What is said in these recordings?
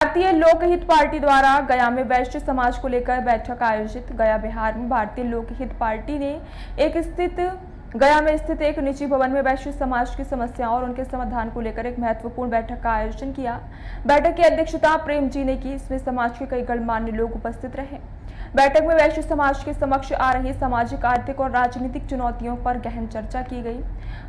भारतीय लोकहित पार्टी द्वारा गया में वैश्य समाज को लेकर बैठक आयोजित। गया बिहार में भारतीय लोकहित पार्टी ने गया में स्थित एक निजी भवन में वैश्य समाज की समस्याओं और उनके समाधान को लेकर एक महत्वपूर्ण बैठक का आयोजन किया। बैठक की अध्यक्षता प्रेम जी ने की। इसमें समाज के कई गणमान्य लोग उपस्थित रहे। बैठक में वैश्य समाज के समक्ष आ रही सामाजिक, आर्थिक और राजनीतिक चुनौतियों पर गहन चर्चा की गई।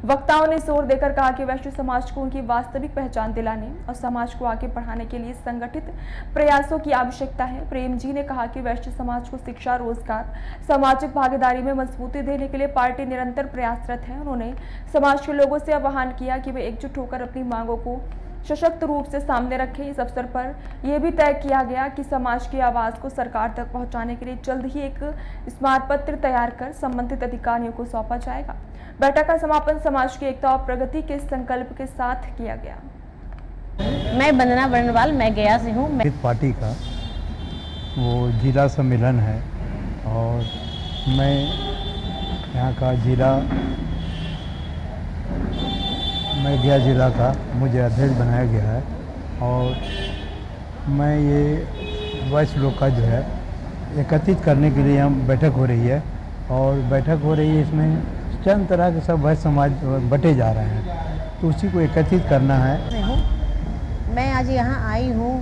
वक्ताओं ने जोर देकर कहा कि वैश्य समाज को उनकी वास्तविक पहचान दिलाने और समाज को आगे बढ़ाने के लिए संगठित प्रयासों की आवश्यकता है। प्रेम जी ने कहा कि वैश्य समाज को शिक्षा, रोजगार, सामाजिक भागीदारी में मजबूती देने के लिए पार्टी निरंतर प्रयासरत है। उन्होंने समाज के लोगों से आह्वान किया कि वे एकजुट होकर अपनी मांगों को सशक्त रूप से सामने रखें। इस अवसर पर यह भी तय किया गया कि समाज की आवाज को सरकार तक पहुंचाने के लिए जल्द ही एक स्मारक पत्र तैयार कर संबंधित अधिकारियों को सौंपा जाएगा। बैठक का समापन समाज की एकता और प्रगति के संकल्प के साथ किया गया। मैं वंदना बरनवाल, मैं गया से हूँ। पार्टी का वो जिला सम्मेलन है और मैं यहाँ का गया जिला का मुझे अध्यक्ष बनाया गया है और मैं ये वैश्य लोग का जो है एकत्रित करने के लिए यहाँ बैठक हो रही है और बैठक हो रही है। इसमें चंद तरह के सब वैश्य समाज बटे जा रहे हैं, तो उसी को एकत्रित करना है। मैं आज यहाँ आई हूँ,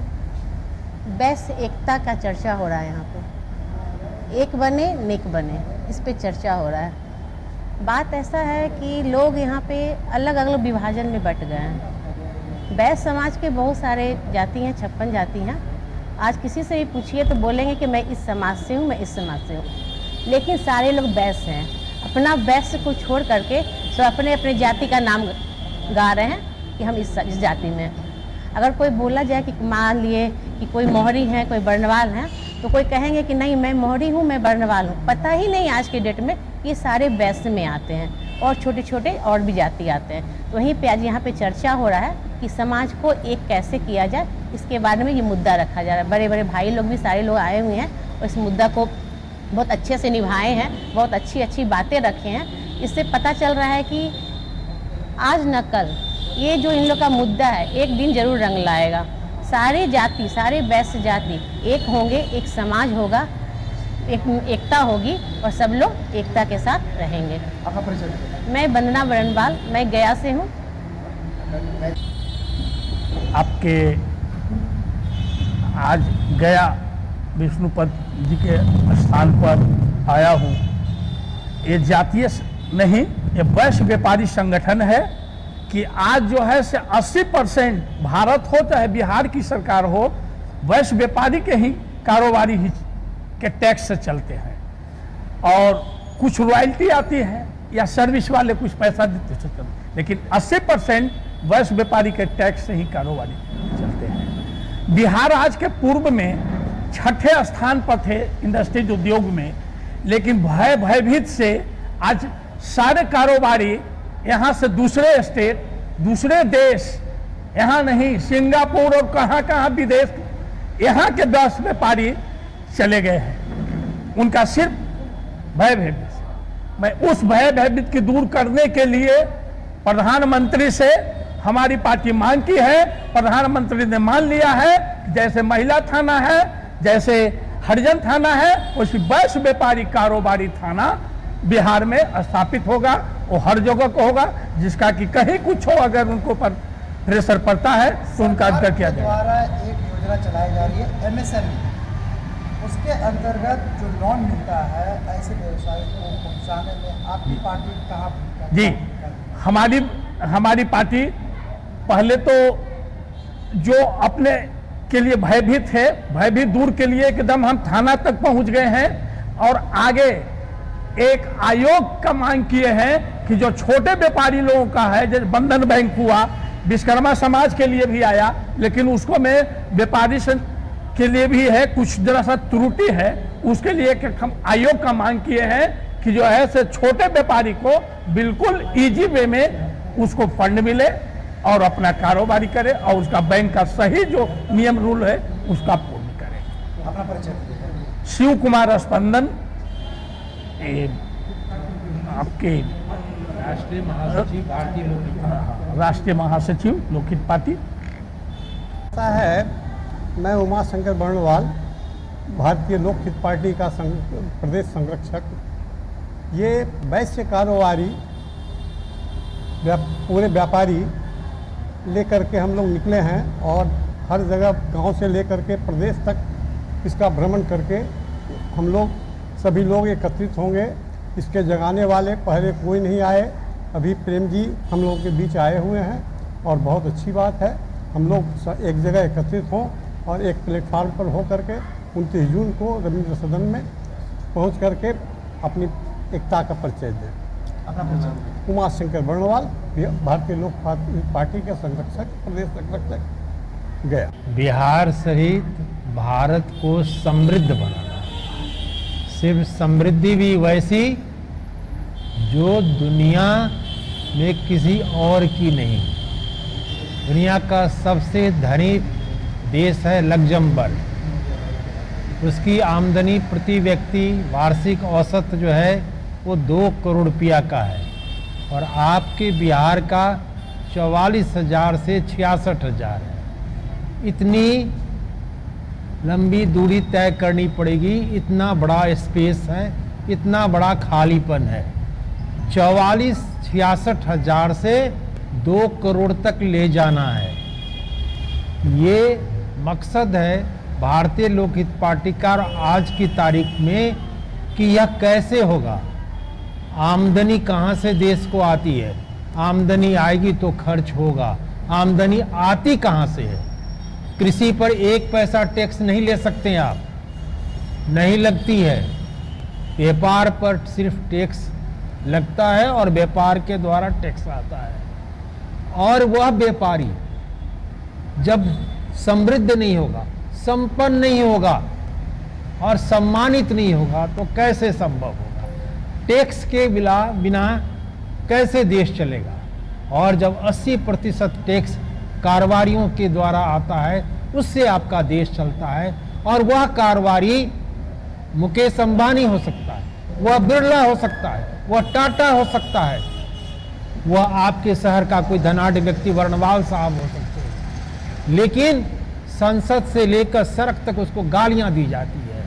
वैश्य एकता का चर्चा हो रहा है यहाँ पे। एक बने नेक बने, इस पे चर्चा हो रहा है। बात ऐसा है कि लोग यहाँ पे अलग अलग विभाजन में बट गए हैं। वैश्य समाज के बहुत सारे जाति हैं, 56 जाति हैं। आज किसी से भी पूछिए तो बोलेंगे कि मैं इस समाज से हूँ, मैं इस समाज से हूँ, लेकिन सारे लोग वैश्य हैं। अपना वैश्य को छोड़ करके सब अपने अपने जाति का नाम गा रहे हैं कि हम इस जाति में। अगर कोई बोला जाए कि मान लिए कि कोई मोहरी है, कोई बर्नवाल है, तो कोई कहेंगे कि नहीं मैं मोहरी हूँ, मैं बर्नवाल हूँ। पता ही नहीं आज के डेट में ये सारे वैश्य में आते हैं और छोटे छोटे और भी जाति आते हैं। तो वहीं पे आज यहाँ पे चर्चा हो रहा है कि समाज को एक कैसे किया जाए, इसके बारे में ये मुद्दा रखा जा रहा है। बड़े बड़े भाई लोग भी सारे लोग आए हुए हैं और इस मुद्दा को बहुत अच्छे से निभाए हैं, बहुत अच्छी अच्छी बातें रखे हैं। इससे पता चल रहा है कि आज न कल ये जो इन लोग का मुद्दा है एक दिन जरूर रंग लाएगा। सारे जाति, सारे वैश्य जाति एक होंगे, एक समाज होगा, एकता होगी और सब लोग एकता के साथ रहेंगे। आपका परिचय? मैं वंदना बरनवाल, मैं गया से हूँ। आपके आज गया विष्णुपद जी के स्थान पर आया हूँ। ये जातीय नहीं, ये वैश्य व्यापारी संगठन है कि आज जो है से 80% भारत हो चाहे बिहार की सरकार हो, वैश्य व्यापारी के ही कारोबारी ही के टैक्स से चलते हैं और कुछ रॉयल्टी आती है या सर्विस वाले कुछ पैसा देते से चलते, लेकिन 80% वैश्य व्यापारी के टैक्स से ही कारोबारी चलते हैं। बिहार आज के पूर्व में 6ठे स्थान पर थे इंडस्ट्रीज उद्योग में, लेकिन भयभीत से आज सारे कारोबारी यहाँ से दूसरे स्टेट, दूसरे देश, यहाँ नहीं सिंगापुर और कहाँ कहाँ विदेश, यहाँ के 10 व्यापारी चले गए हैं। उनका सिर्फ भयभीत। मैं उस भयभीत की दूर करने के लिए प्रधानमंत्री से हमारी पार्टी मांग की है। प्रधानमंत्री ने मान लिया है, जैसे महिला थाना है, जैसे हरिजन थाना है, उसी वैश्य व्यापारी कारोबारी थाना बिहार में स्थापित होगा। वो हर जगह को होगा, जिसका कि कहीं कुछ हो अगर उनको पर प्रेशर पड़ता है तो उनका अंतर किया जाएगा। एक योजना चलाई जा रही है MSME, उसके अंतर्गत जो लोन मिलता है ऐसे व्यवसाय को पहुंचाने में आपकी पार्टी कहाँ? जी, हमारी पार्टी पहले तो जो अपने के लिए भयभीत है, भयभीत दूर के लिए एकदम हम थाना तक पहुंच गए हैं और आगे एक आयोग का मांग किए हैं कि जो छोटे व्यापारी लोगों का है, जैसे बंधन बैंक हुआ, विश्वकर्मा समाज के लिए भी आया, लेकिन उसको में व्यापारी के लिए भी है कुछ जरा सा त्रुटि है, उसके लिए हम आयोग का मांग किए हैं कि जो है से छोटे व्यापारी को बिल्कुल इजी वे में उसको फंड मिले और अपना कारोबारी करे और उसका बैंक का सही जो नियम रूल है उसका पूर्ण करे। अपना परिचय? शिव कुमार स्पंदन, आपके राष्ट्रीय महासचिव भारतीय लोकहित, राष्ट्रीय महासचिव लोकहित पार्टी। है मैं उमा शंकर बर्णवाल, भारतीय लोक हित पार्टी का प्रदेश संरक्षक। ये वैश्य कारोबारी पूरे व्यापारी लेकर के हम लोग निकले हैं और हर जगह गांव से लेकर के प्रदेश तक इसका भ्रमण करके हम लोग सभी लोग एकत्रित होंगे। इसके जगाने वाले पहले कोई नहीं आए, अभी प्रेम जी हम लोगों के बीच आए हुए हैं और बहुत अच्छी बात है। हम लोग एक जगह एकत्रित हों और एक प्लेटफार्म पर हो करके 29 जून को रविंद्र सदन में पहुंच करके अपनी एकता का परिचय दें। उमा शंकर बर्णवाल, भारतीय लोक पार्टी के संरक्षक, प्रदेश संरक्षक, गया। बिहार सहित भारत को समृद्ध बनाना, सिर्फ समृद्धि भी वैसी जो दुनिया में किसी और की नहीं। दुनिया का सबसे धनी देश है लग्जमबर्ग, उसकी आमदनी प्रति व्यक्ति वार्षिक औसत जो है वो 2 करोड़ रुपया का है और आपके बिहार का 44,000 से 66,000 है। इतनी लंबी दूरी तय करनी पड़ेगी, इतना बड़ा स्पेस है, इतना बड़ा खालीपन है। 44-66,000 से 2 करोड़ तक ले जाना है। ये मकसद है भारतीय लोक हित पार्टी का आज की तारीख में कि यह कैसे होगा। आमदनी कहाँ से देश को आती है? आमदनी आएगी तो खर्च होगा। आमदनी आती कहाँ से है? कृषि पर 1 पैसा टैक्स नहीं ले सकते आप, नहीं लगती है। व्यापार पर सिर्फ टैक्स लगता है और व्यापार के द्वारा टैक्स आता है। और वह व्यापारी जब समृद्ध नहीं होगा, संपन्न नहीं होगा और सम्मानित नहीं होगा तो कैसे संभव होगा? टैक्स के बिना कैसे देश चलेगा? और जब 80% टैक्स कारोबारियों के द्वारा आता है, उससे आपका देश चलता है। और वह कारोबारी मुकेश अंबानी हो सकता है, वह बिरला हो सकता है, वह टाटा हो सकता है, वह आपके शहर का कोई धनाढ़ व्यक्ति वर्णवाल साहब हो सकते हैं। लेकिन संसद से लेकर सड़क तक उसको गालियां दी जाती है।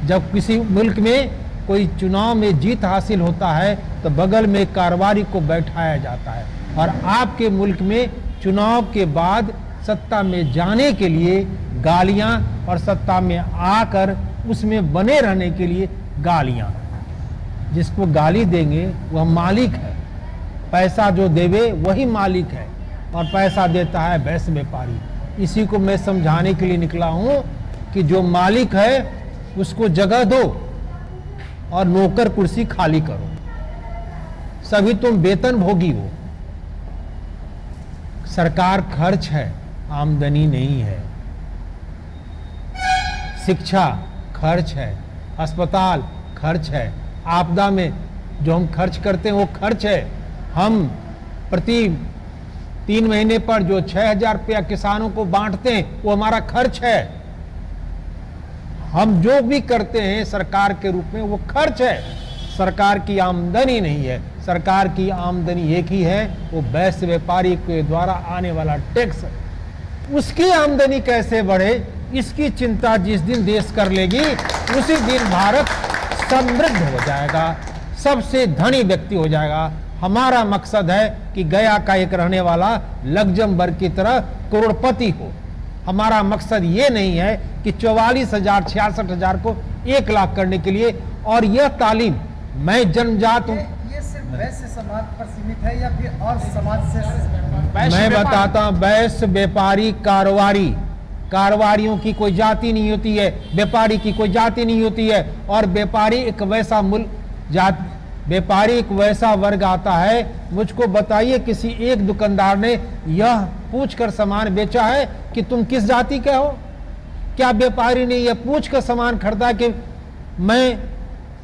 जब किसी मुल्क में कोई चुनाव में जीत हासिल होता है तो बगल में कारोबारी को बैठाया जाता है। और आपके मुल्क में चुनाव के बाद सत्ता में जाने के लिए गालियां और सत्ता में आकर उसमें बने रहने के लिए गालियां। जिसको गाली देंगे वह मालिक है, पैसा जो देवे वही मालिक है और पैसा देता है वैश्य व्यापारी। इसी को मैं समझाने के लिए निकला हूं कि जो मालिक है उसको जगह दो और नौकर कुर्सी खाली करो, सभी तुम वेतन भोगी हो। सरकार खर्च है, आमदनी नहीं है। शिक्षा खर्च है, अस्पताल खर्च है, आपदा में जो हम खर्च करते हैं वो खर्च है। हम प्रति 3 महीने पर जो 6,000 रुपया किसानों को बांटते हैं वो हमारा खर्च है। हम जो भी करते हैं सरकार के रूप में वो खर्च है, सरकार की आमदनी नहीं है। सरकार की आमदनी एक ही है, वो वैश्य व्यापारी के द्वारा आने वाला टैक्स। उसकी आमदनी कैसे बढ़े इसकी चिंता जिस दिन देश कर लेगी उसी दिन भारत समृद्ध हो जाएगा, सबसे धनी व्यक्ति हो जाएगा। हमारा मकसद है कि गया का एक रहने वाला लग्जमबर्ग की तरह करोड़पति हो। हमारा मकसद ये नहीं है कि 44,000 66,000 को 1 लाख करने के लिए। और यह तालीम, मैं जन्मजात हूँ। ये सिर्फ वैश्य समाज पर सीमित है या फिर और समाज से? मैं बताता हूँ, वैश्य व्यापारी कारोबारियों की कोई जाति नहीं होती है, व्यापारी की कोई जाति नहीं होती है। और व्यापारी एक वैसा व्यापारी एक वैसा वर्ग आता है। मुझको बताइए किसी एक दुकानदार ने यह पूछकर सामान बेचा है कि तुम किस जाति के हो? क्या व्यापारी ने यह पूछकर सामान खरीदा कि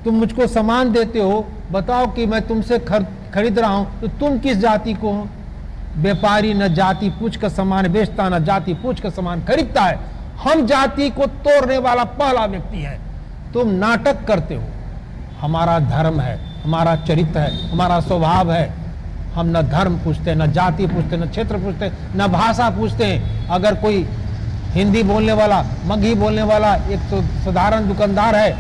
तुम मुझको सामान देते हो, बताओ कि मैं तुमसे खरीद रहा हूं तो तुम किस जाति को हो? व्यापारी न जाति पूछकर सामान बेचता, न जाति पूछकर सामान खरीदता है। हम जाति को तोड़ने वाला पहला व्यक्ति है। तुम नाटक करते हो। हमारा धर्म है, हमारा चरित्र है, हमारा स्वभाव है। हम न धर्म पूछते, न जाति पूछते, न क्षेत्र पूछते, न भाषा पूछते हैं। अगर कोई हिंदी बोलने वाला, मगही बोलने वाला एक तो साधारण दुकानदार है,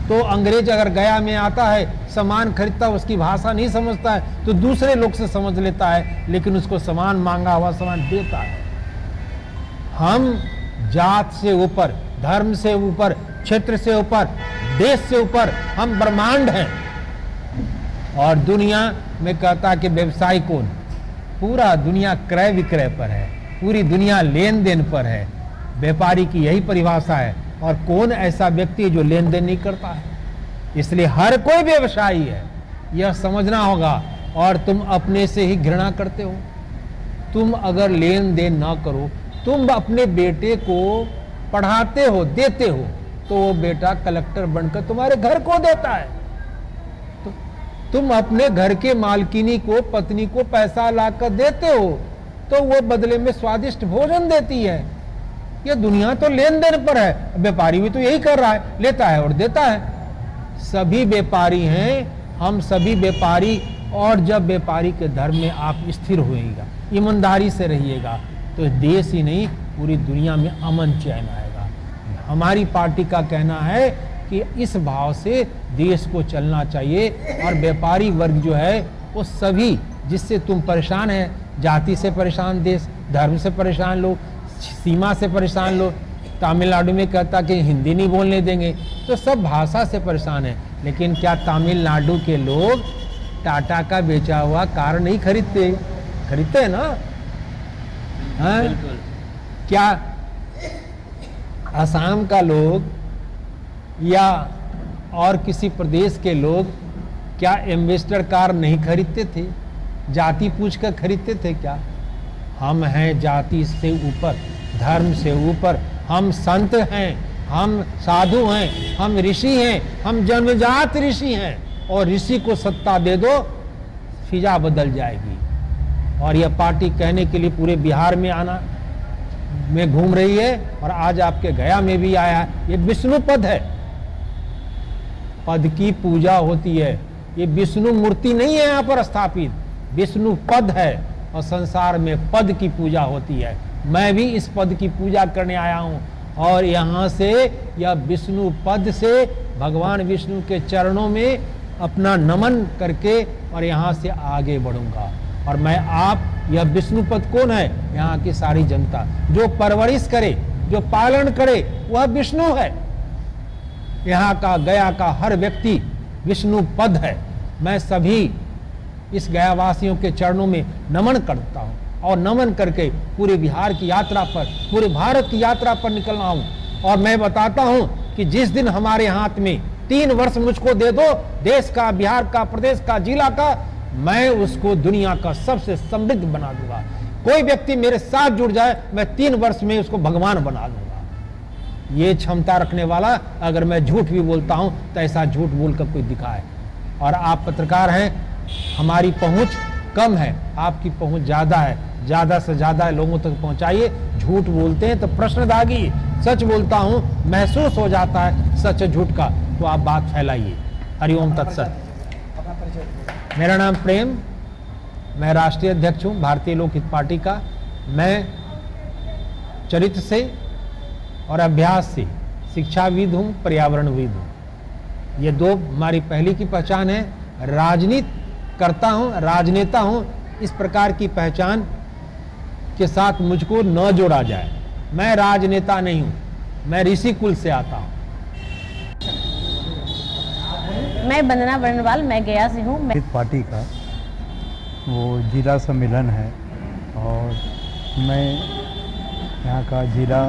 तो अंग्रेज अगर गया में आता है, सामान खरीदता है, उसकी भाषा नहीं समझता है तो दूसरे लोग से समझ लेता है, लेकिन उसको सामान मांगा हुआ सामान देता है। हम जात से ऊपर, धर्म से ऊपर, क्षेत्र से ऊपर, देश से ऊपर, हम ब्रह्मांड हैं। और दुनिया में कहता है कि व्यवसाय कौन? पूरा दुनिया क्रय विक्रय पर है, पूरी दुनिया लेन देन पर है। व्यापारी की यही परिभाषा है। और कौन ऐसा व्यक्ति जो लेन देन नहीं करता है? इसलिए हर कोई व्यवसायी है, यह समझना होगा। और तुम अपने से ही घृणा करते हो। तुम अगर लेन देन ना करो, तुम अपने बेटे को पढ़ाते हो, देते हो, तो वो बेटा कलेक्टर बनकर तुम्हारे घर को देता है। तो तुम अपने घर के मालकिनी को, पत्नी को पैसा लाकर देते हो, तो वो बदले में स्वादिष्ट भोजन देती है। ये दुनिया तो लेन देन पर है। व्यापारी भी तो यही कर रहा है, लेता है और देता है। सभी व्यापारी हैं, हम सभी व्यापारी। और जब व्यापारी के धर्म में आप स्थिर होइएगा, ईमानदारी से रहिएगा, तो देश ही नहीं पूरी दुनिया में अमन चैन आएगा। हमारी पार्टी का कहना है कि इस भाव से देश को चलना चाहिए। और व्यापारी वर्ग जो है वो सभी, जिससे तुम परेशान है, जाति से परेशान देश, धर्म से परेशान लोग, सीमा से परेशान लोग। तमिलनाडु में कहता कि हिंदी नहीं बोलने देंगे, तो सब भाषा से परेशान है। लेकिन क्या तमिलनाडु के लोग टाटा का बेचा हुआ कार नहीं खरीदते? खरीदते हैं ना? हाँ? क्या असम का लोग या और किसी प्रदेश के लोग क्या एम्बेसडर कार नहीं खरीदते थे? जाति पूछ कर खरीदते थे क्या? हम हैं जाति से ऊपर, धर्म से ऊपर। हम संत हैं, हम साधु हैं, हम ऋषि हैं, हम जन्मजात ऋषि हैं। और ऋषि को सत्ता दे दो, फिजा बदल जाएगी। और यह पार्टी कहने के लिए पूरे बिहार में आना में घूम रही है, और आज आपके गया में भी आया है। ये विष्णु पद है, पद की पूजा होती है। ये विष्णु मूर्ति नहीं है यहाँ पर स्थापित, विष्णु पद है। और संसार में पद की पूजा होती है। मैं भी इस पद की पूजा करने आया हूँ, और यहाँ से यह विष्णु पद से भगवान विष्णु के चरणों में अपना नमन करके और यहाँ से आगे बढ़ूंगा। और मैं आप, यह विष्णु पद कौन है? यहाँ की सारी जनता जो परवरिश करे, जो पालन करे, वह विष्णु है। यहाँ का, गया का हर व्यक्ति विष्णु पद है। मैं सभी इस गयावासियों के चरणों में नमन करता हूँ, और नमन करके पूरे बिहार की यात्रा पर, पूरे भारत की यात्रा पर निकलना हूँ। और मैं बताता हूँ कि जिस दिन हमारे हाथ में 3 वर्ष मुझको दे दो, देश का, बिहार का, प्रदेश का, जिला का, मैं उसको दुनिया का सबसे समृद्ध बना दूंगा। कोई व्यक्ति मेरे साथ जुड़ जाए, मैं 3 वर्ष में उसको भगवान बना दूंगा। ये क्षमता रखने वाला, अगर मैं झूठ भी बोलता हूं तो ऐसा झूठ बोलकर कोई दिखाए। और आप पत्रकार हैं, हमारी पहुंच कम है, आपकी पहुंच ज्यादा है। ज्यादा से ज्यादा लोगों तक पहुंचाइए। झूठ बोलते हैं तो प्रश्नदागी, सच बोलता हूं, महसूस हो जाता है सच झूठ का, तो आप बात फैलाइए। हरिओम तत्सत। मेरा नाम प्रेम, मैं राष्ट्रीय अध्यक्ष हूँ भारतीय लोक हित पार्टी का। मैं चरित्र से और अभ्यास से शिक्षाविद हूँ, पर्यावरणविद हूँ। ये 2 हमारी पहली की पहचान है। राजनीति करता हूँ, राजनेता हूँ, इस प्रकार की पहचान के साथ मुझको न जोड़ा जाए। मैं राजनेता नहीं हूँ, मैं ऋषि कुल से आता हूँ। मैं वंदना बर्नवाल, मैं गया से हूँ। हित पार्टी का वो जिला सम्मेलन है, और मैं यहाँ का जिला